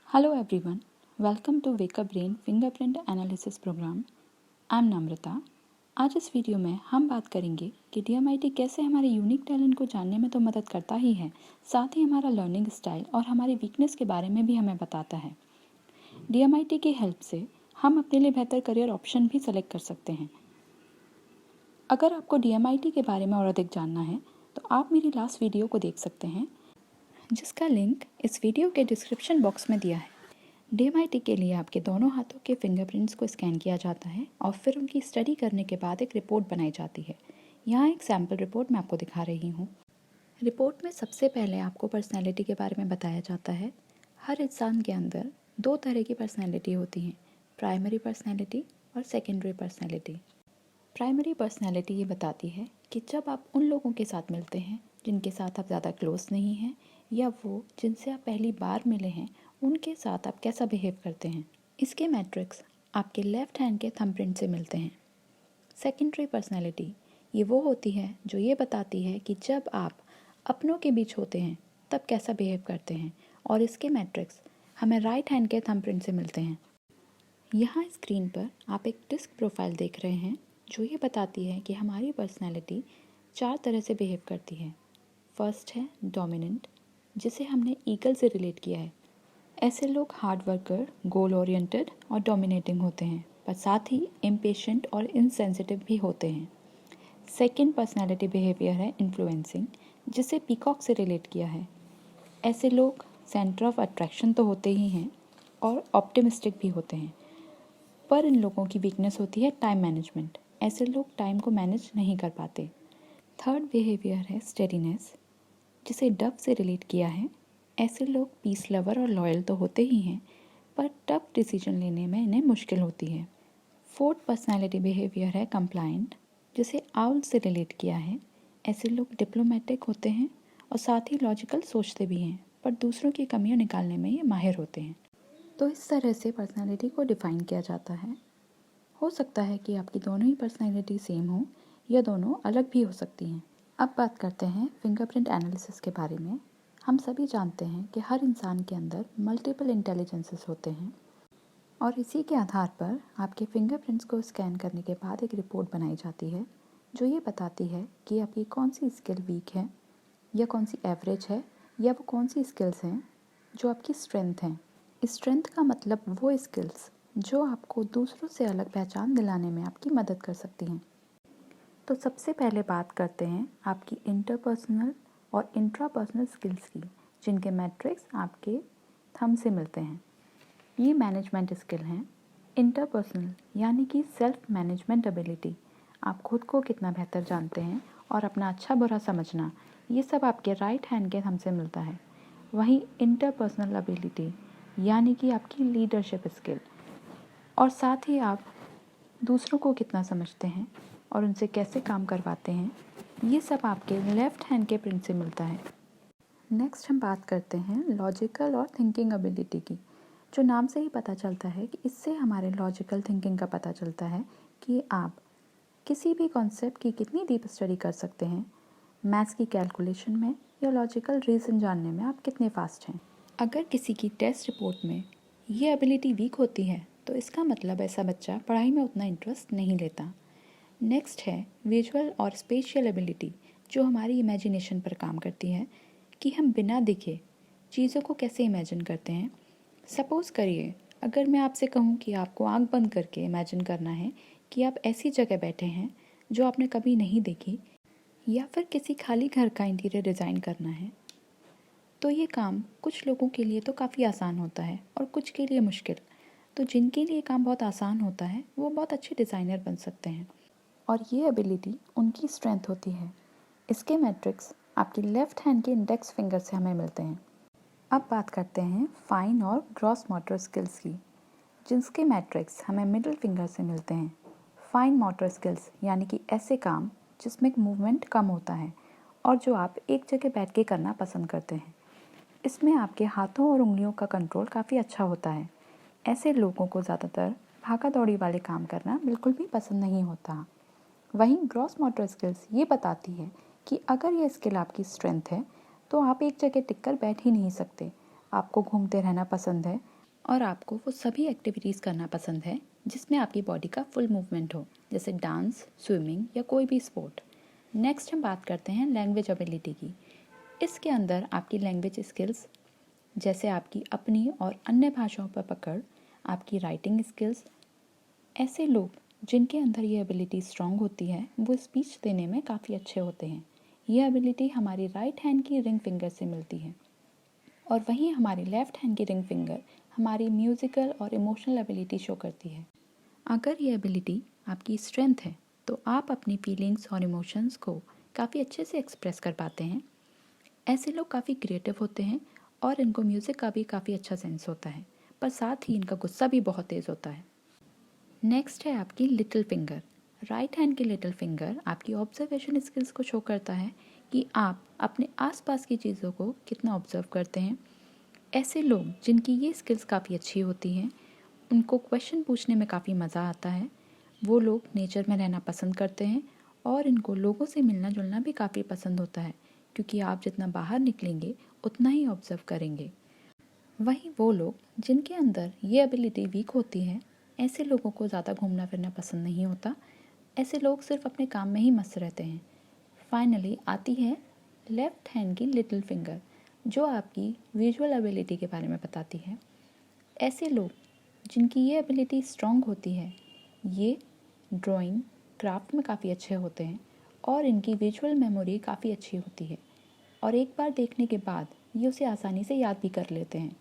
Hello everyone, welcome to Wake Up Brain fingerprint analysis program. I am Namrata. आज इस video में हम बात करेंगे कि DMIT कैसे हमारे यूनिक टैलेंट को जानने में तो मदद करता ही है, साथ ही हमारा लर्निंग स्टाइल और हमारी वीकनेस के बारे में भी हमें बताता है। DMIT की हेल्प से हम अपने लिए बेहतर करियर ऑप्शन भी सेलेक्ट कर सकते हैं। अगर आपको DMIT के बारे में और अधिक जानना है तो आप मेरी लास्ट वीडियो को देख सकते हैं, जिसका लिंक इस वीडियो के डिस्क्रिप्शन बॉक्स में दिया है। DMIT के लिए आपके दोनों हाथों के फिंगरप्रिंट्स को स्कैन किया जाता है और फिर उनकी स्टडी करने के बाद एक रिपोर्ट बनाई जाती है। यहाँ एक सैम्पल रिपोर्ट मैं आपको दिखा रही हूँ। रिपोर्ट में सबसे पहले आपको पर्सनैलिटी के बारे में बताया जाता है। हर इंसान के अंदर दो तरह की पर्सनैलिटी होती हैं, प्राइमरी पर्सनैलिटी और सेकेंडरी पर्सनैलिटी। प्राइमरी पर्सनैलिटी ये बताती है कि जब आप उन लोगों के साथ मिलते हैं जिनके साथ आप ज़्यादा क्लोज नहीं हैं, या वो जिनसे आप पहली बार मिले हैं उनके साथ आप कैसा बिहेव करते हैं। इसके मैट्रिक्स आपके लेफ़्ट हैंड के थंबप्रिंट से मिलते हैं। सेकेंडरी पर्सनैलिटी ये वो होती है जो ये बताती है कि जब आप अपनों के बीच होते हैं तब कैसा बिहेव करते हैं, और इसके मैट्रिक्स हमें राइट हैंड के थंबप्रिंट से मिलते हैं। यहाँ स्क्रीन पर आप एक डिस्क प्रोफाइल देख रहे हैं जो ये बताती है कि हमारी पर्सनैलिटी 4 तरह से बिहेव करती है। फर्स्ट है डोमिनेंट, जिसे हमने ईगल से रिलेट किया है। ऐसे लोग हार्ड वर्कर, गोल ओरिएंटेड और डोमिनेटिंग होते हैं, पर साथ ही इम्पेशेंट और इनसेंसिटिव भी होते हैं। सेकेंड पर्सनैलिटी बिहेवियर है इन्फ्लुएंसिंग, जिसे पीकॉक से रिलेट किया है। ऐसे लोग सेंटर ऑफ अट्रैक्शन तो होते ही हैं और ऑप्टिमिस्टिक भी होते हैं, पर इन लोगों की वीकनेस होती है टाइम मैनेजमेंट। ऐसे लोग टाइम को मैनेज नहीं कर पाते। थर्ड बिहेवियर है स्टेडीनेस, जिसे डव से रिलेट किया है। ऐसे लोग पीस लवर और लॉयल तो होते ही हैं, पर टफ डिसीजन लेने में इन्हें मुश्किल होती है। फोर्थ पर्सनैलिटी बिहेवियर है कंप्लायंट, जिसे आउल से रिलेट किया है। ऐसे लोग डिप्लोमेटिक होते हैं और साथ ही लॉजिकल सोचते भी हैं, पर दूसरों की कमियां निकालने में ये माहिर होते हैं। तो इस तरह से पर्सनैलिटी को डिफ़ाइन किया जाता है। हो सकता है कि आपकी दोनों ही पर्सनैलिटी सेम हो या दोनों अलग भी हो सकती हैं। अब बात करते हैं फिंगरप्रिंट एनालिसिस के बारे में। हम सभी जानते हैं कि हर इंसान के अंदर मल्टीपल इंटेलिजेंसेस होते हैं, और इसी के आधार पर आपके फिंगरप्रिंट्स को स्कैन करने के बाद एक रिपोर्ट बनाई जाती है जो ये बताती है कि आपकी कौन सी स्किल वीक है, या कौन सी एवरेज है, या वो कौन सी स्किल्स हैं जो आपकी स्ट्रेंथ हैं। स्ट्रेंथ का मतलब वो स्किल्स जो आपको दूसरों से अलग पहचान दिलाने में आपकी मदद कर सकती हैं। तो सबसे पहले बात करते हैं आपकी इंटरपर्सनल और इंट्रापर्सनल स्किल्स की, जिनके मैट्रिक्स आपके थंब से मिलते हैं। ये मैनेजमेंट स्किल हैं। इंटरपर्सनल यानी कि सेल्फ मैनेजमेंट एबिलिटी, आप खुद को कितना बेहतर जानते हैं और अपना अच्छा बुरा समझना, ये सब आपके राइट हैंड के थंब से मिलता है। वहीं इंटरपर्सनल एबिलिटी यानी कि आपकी लीडरशिप स्किल, और साथ ही आप दूसरों को कितना समझते हैं और उनसे कैसे काम करवाते हैं, ये सब आपके लेफ़्ट हैंड के प्रिंट से मिलता है। नेक्स्ट हम बात करते हैं लॉजिकल और थिंकिंग एबिलिटी की, जो नाम से ही पता चलता है कि इससे हमारे लॉजिकल थिंकिंग का पता चलता है कि आप किसी भी कॉन्सेप्ट की कितनी डीप स्टडी कर सकते हैं, मैथ्स की कैलकुलेशन में या लॉजिकल रीज़न जानने में आप कितने फास्ट हैं। अगर किसी की टेस्ट रिपोर्ट में ये एबिलिटी वीक होती है तो इसका मतलब ऐसा बच्चा पढ़ाई में उतना इंटरेस्ट नहीं लेता। नेक्स्ट है विजुअल और स्पेशियल एबिलिटी, जो हमारी इमेजिनेशन पर काम करती है कि हम बिना दिखे चीज़ों को कैसे इमेजिन करते हैं। सपोज़ करिए अगर मैं आपसे कहूँ कि आपको आंख बंद करके इमेजिन करना है कि आप ऐसी जगह बैठे हैं जो आपने कभी नहीं देखी, या फिर किसी खाली घर का इंटीरियर डिज़ाइन करना है, तो ये काम कुछ लोगों के लिए तो काफ़ी आसान होता है और कुछ के लिए मुश्किल। तो जिनके लिए काम बहुत आसान होता है वो बहुत अच्छे डिज़ाइनर बन सकते हैं, और ये एबिलिटी उनकी स्ट्रेंथ होती है। इसके मैट्रिक्स आपकी लेफ़्ट हैंड के इंडेक्स फिंगर से हमें मिलते हैं। अब बात करते हैं फाइन और ग्रॉस मोटर स्किल्स की, जिसके मैट्रिक्स हमें मिडिल फिंगर से मिलते हैं। फाइन मोटर स्किल्स यानी कि ऐसे काम जिसमें मूवमेंट कम होता है और जो आप एक जगह बैठ के करना पसंद करते हैं। इसमें आपके हाथों और उंगलियों का कंट्रोल काफ़ी अच्छा होता है। ऐसे लोगों को ज़्यादातर भागा दौड़ी वाले काम करना बिल्कुल भी पसंद नहीं होता। वहीं ग्रॉस मोटर स्किल्स ये बताती है कि अगर ये स्किल आपकी स्ट्रेंथ है तो आप एक जगह टिककर बैठ ही नहीं सकते, आपको घूमते रहना पसंद है, और आपको वो सभी एक्टिविटीज़ करना पसंद है जिसमें आपकी बॉडी का फुल मूवमेंट हो, जैसे डांस, स्विमिंग या कोई भी स्पोर्ट। नेक्स्ट हम बात करते हैं लैंग्वेज एबिलिटी की। इसके अंदर आपकी लैंग्वेज स्किल्स, जैसे आपकी अपनी और अन्य भाषाओं पर पकड़, आपकी राइटिंग स्किल्स। ऐसे लोग जिनके अंदर ये एबिलिटी स्ट्रांग होती है वो स्पीच देने में काफ़ी अच्छे होते हैं। ये एबिलिटी हमारी राइट हैंड की रिंग फिंगर से मिलती है और वहीं हमारी लेफ़्ट हैंड की रिंग फिंगर हमारी म्यूज़िकल और इमोशनल एबिलिटी शो करती है। अगर ये एबिलिटी आपकी स्ट्रेंथ है तो आप अपनी फीलिंग्स और इमोशंस को काफ़ी अच्छे से एक्सप्रेस कर पाते हैं। ऐसे लोग काफ़ी क्रिएटिव होते हैं और इनको म्यूज़िक का भी काफ़ी अच्छा सेंस होता है, पर साथ ही इनका गुस्सा भी बहुत तेज़ होता है। नेक्स्ट है आपकी लिटिल फिंगर। राइट हैंड की लिटिल फिंगर आपकी ऑब्जर्वेशन स्किल्स को शो करता है कि आप अपने आसपास की चीज़ों को कितना ऑब्जर्व करते हैं। ऐसे लोग जिनकी ये स्किल्स काफ़ी अच्छी होती हैं, उनको क्वेश्चन पूछने में काफ़ी मज़ा आता है। वो लोग नेचर में रहना पसंद करते हैं और इनको लोगों से मिलना जुलना भी काफ़ी पसंद होता है, क्योंकि आप जितना बाहर निकलेंगे उतना ही ऑब्जर्व करेंगे। वहीं वो लोग जिनके अंदर ये एबिलिटी वीक होती है, ऐसे लोगों को ज़्यादा घूमना फिरना पसंद नहीं होता। ऐसे लोग सिर्फ अपने काम में ही मस्त रहते हैं। फाइनली आती है लेफ़्ट हैंड की लिटिल फिंगर, जो आपकी विजुअल एबिलिटी के बारे में बताती है। ऐसे लोग जिनकी ये एबिलिटी स्ट्रांग होती है, ये ड्राइंग, क्राफ्ट में काफ़ी अच्छे होते हैं और इनकी विजुअल मेमोरी काफ़ी अच्छी होती है और एक बार देखने के बाद ये उसे आसानी से याद भी कर लेते हैं।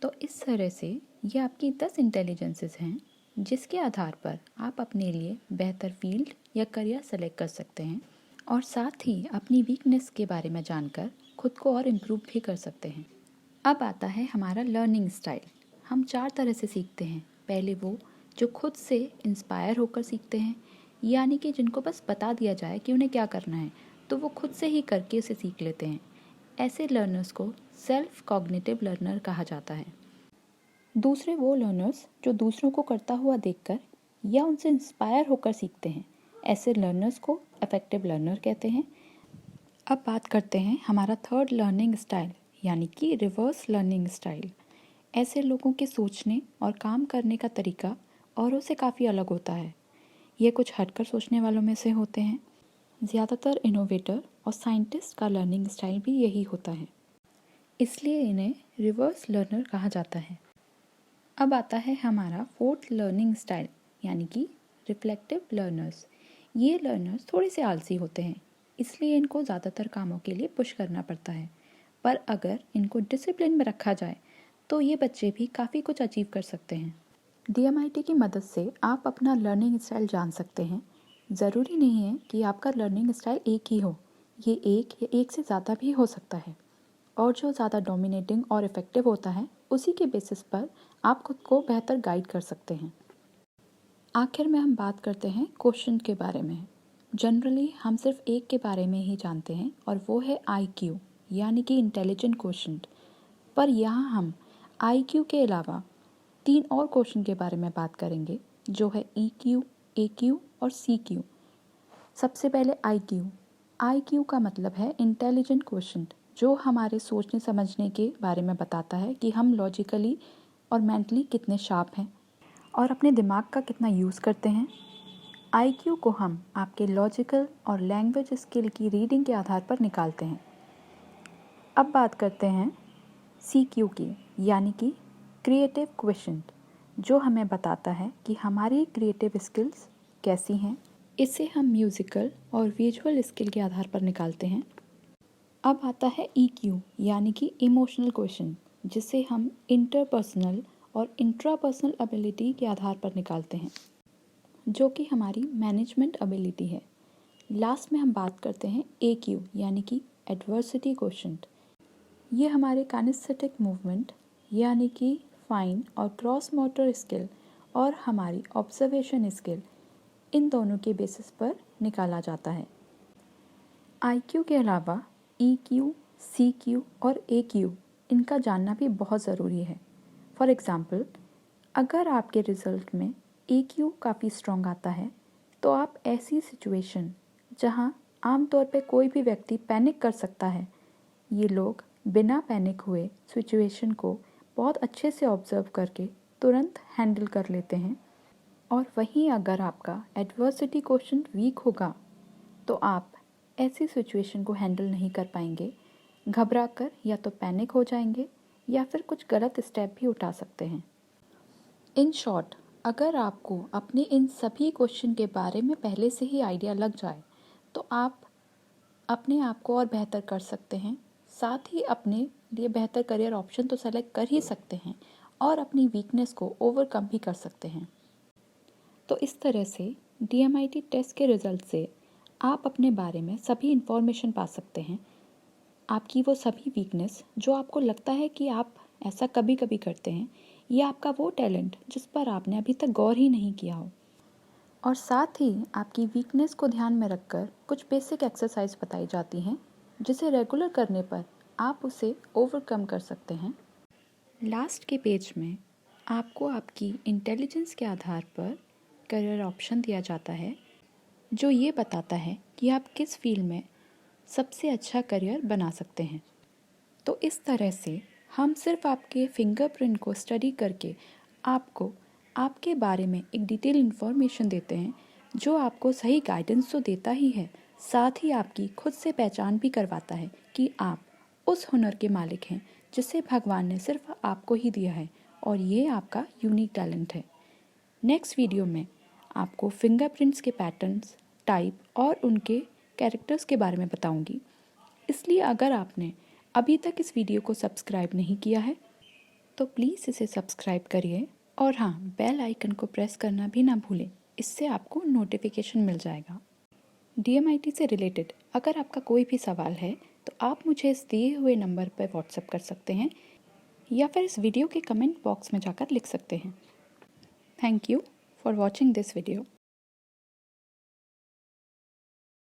तो इस तरह से ये आपकी 10 इंटेलिजेंसेस हैं जिसके आधार पर आप अपने लिए बेहतर फील्ड या करियर सेलेक्ट कर सकते हैं और साथ ही अपनी वीकनेस के बारे में जानकर खुद को और इम्प्रूव भी कर सकते हैं। अब आता है हमारा लर्निंग स्टाइल। हम 4 तरह से सीखते हैं। पहले वो जो खुद से इंस्पायर होकर सीखते हैं, यानी कि जिनको बस बता दिया जाए कि उन्हें क्या करना है तो वो खुद से ही करके उसे सीख लेते हैं। ऐसे लर्नर्स को सेल्फ कॉग्निटिव लर्नर कहा जाता है। दूसरे वो लर्नर्स जो दूसरों को करता हुआ देखकर या उनसे इंस्पायर होकर सीखते हैं। ऐसे लर्नर्स को अफेक्टिव लर्नर कहते हैं। अब बात करते हैं हमारा थर्ड लर्निंग स्टाइल, यानी कि रिवर्स लर्निंग स्टाइल। ऐसे लोगों के सोचने और काम करने का तरीका औरों से काफ़ी अलग होता है। ये कुछ हटकर सोचने वालों में से होते हैं। ज़्यादातर इनोवेटर और साइंटिस्ट का लर्निंग स्टाइल भी यही होता है, इसलिए इन्हें रिवर्स लर्नर कहा जाता है। अब आता है हमारा फोर्थ लर्निंग स्टाइल, यानी कि रिफ्लेक्टिव लर्नर्स। ये लर्नर्स थोड़े से आलसी होते हैं, इसलिए इनको ज़्यादातर कामों के लिए पुश करना पड़ता है, पर अगर इनको डिसिप्लिन में रखा जाए तो ये बच्चे भी काफ़ी कुछ अचीव कर सकते हैं। DMIT की मदद से आप अपना लर्निंग स्टाइल जान सकते हैं। ज़रूरी नहीं है कि आपका लर्निंग स्टाइल एक ही हो, ये एक या एक से ज़्यादा भी हो सकता है और जो ज़्यादा डोमिनेटिंग और इफ़ेक्टिव होता है उसी के बेसिस पर आप खुद को बेहतर गाइड कर सकते हैं। आखिर में हम बात करते हैं क्वोशंट के बारे में। जनरली हम सिर्फ एक के बारे में ही जानते हैं और वो है IQ, यानी कि इंटेलिजेंट क्वोशंट। पर यहाँ हम IQ के अलावा 3 और क्वोशंट के बारे में बात करेंगे, जो है EQ, AQ और CQ। सबसे पहले IQ। IQ का मतलब है इंटेलिजेंट क्वोशंट, जो हमारे सोचने समझने के बारे में बताता है कि हम लॉजिकली और मेंटली कितने शार्प हैं और अपने दिमाग का कितना यूज़ करते हैं। IQ को हम आपके लॉजिकल और लैंग्वेज स्किल की रीडिंग के आधार पर निकालते हैं। अब बात करते हैं CQ की, यानी कि क्रिएटिव क्वोशंट, जो हमें बताता है कि हमारी क्रिएटिव स्किल्स कैसी हैं। इसे हम म्यूज़िकल और विजुअल स्किल के आधार पर निकालते हैं। अब आता है EQ, यानी कि इमोशनल क्वोशंट, जिसे हम इंटरपर्सनल और इंट्रापर्सनल एबिलिटी के आधार पर निकालते हैं, जो कि हमारी मैनेजमेंट एबिलिटी है। लास्ट में हम बात करते हैं AQ, यानी कि एडवर्सिटी क्वोशंट। ये हमारे काइनेस्थेटिक मूवमेंट, यानी कि फाइन और क्रॉस मोटर स्किल और हमारी ऑब्जर्वेशन स्किल, इन दोनों के बेसिस पर निकाला जाता है। IQ के अलावा EQ, CQ और AQ, इनका जानना भी बहुत ज़रूरी है। फॉर एग्ज़ाम्पल, अगर आपके रिज़ल्ट में EQ काफ़ी स्ट्रॉन्ग आता है तो आप ऐसी सिचुएशन जहां आमतौर पे कोई भी व्यक्ति पैनिक कर सकता है, ये लोग बिना पैनिक हुए सिचुएशन को बहुत अच्छे से ऑब्जर्व करके तुरंत हैंडल कर लेते हैं। और वहीं अगर आपका एडवर्सिटी क्वोशंट वीक होगा तो आप ऐसी सिचुएशन को हैंडल नहीं कर पाएंगे, घबरा कर या तो पैनिक हो जाएंगे या फिर कुछ गलत स्टेप भी उठा सकते हैं। इन शॉर्ट, अगर आपको अपने इन सभी क्वेश्चन के बारे में पहले से ही आइडिया लग जाए तो आप अपने आप को और बेहतर कर सकते हैं, साथ ही अपने लिए बेहतर करियर ऑप्शन तो सेलेक्ट कर ही सकते हैं और अपनी वीकनेस को ओवरकम भी कर सकते हैं। तो इस तरह से DMIT टेस्ट के रिज़ल्ट से आप अपने बारे में सभी इन्फॉर्मेशन पा सकते हैं। आपकी वो सभी वीकनेस जो आपको लगता है कि आप ऐसा कभी कभी करते हैं, ये आपका वो टैलेंट जिस पर आपने अभी तक गौर ही नहीं किया हो। और साथ ही आपकी वीकनेस को ध्यान में रखकर कुछ बेसिक एक्सरसाइज बताई जाती हैं जिसे रेगुलर करने पर आप उसे ओवरकम कर सकते हैं। लास्ट के पेज में आपको आपकी इंटेलिजेंस के आधार पर करियर ऑप्शन दिया जाता है जो ये बताता है कि आप किस फील्ड में सबसे अच्छा करियर बना सकते हैं। तो इस तरह से हम सिर्फ आपके फिंगरप्रिंट को स्टडी करके आपको आपके बारे में एक डिटेल इन्फॉर्मेशन देते हैं जो आपको सही गाइडेंस तो देता ही है, साथ ही आपकी खुद से पहचान भी करवाता है कि आप उस हुनर के मालिक हैं जिसे भगवान ने सिर्फ आपको ही दिया है और ये आपका यूनिक टैलेंट है। नेक्स्ट वीडियो में आपको फिंगरप्रिंट्स के पैटर्न्स, टाइप और उनके कैरेक्टर्स के बारे में बताऊंगी। इसलिए अगर आपने अभी तक इस वीडियो को सब्सक्राइब नहीं किया है तो प्लीज़ इसे सब्सक्राइब करिए और हाँ, बेल आइकन को प्रेस करना भी ना भूलें, इससे आपको नोटिफिकेशन मिल जाएगा। DMIT से रिलेटेड अगर आपका कोई भी सवाल है तो आप मुझे इस दिए हुए नंबर पर व्हाट्सएप कर सकते हैं या फिर इस वीडियो के कमेंट बॉक्स में जाकर लिख सकते हैं। Thank you for watching this video.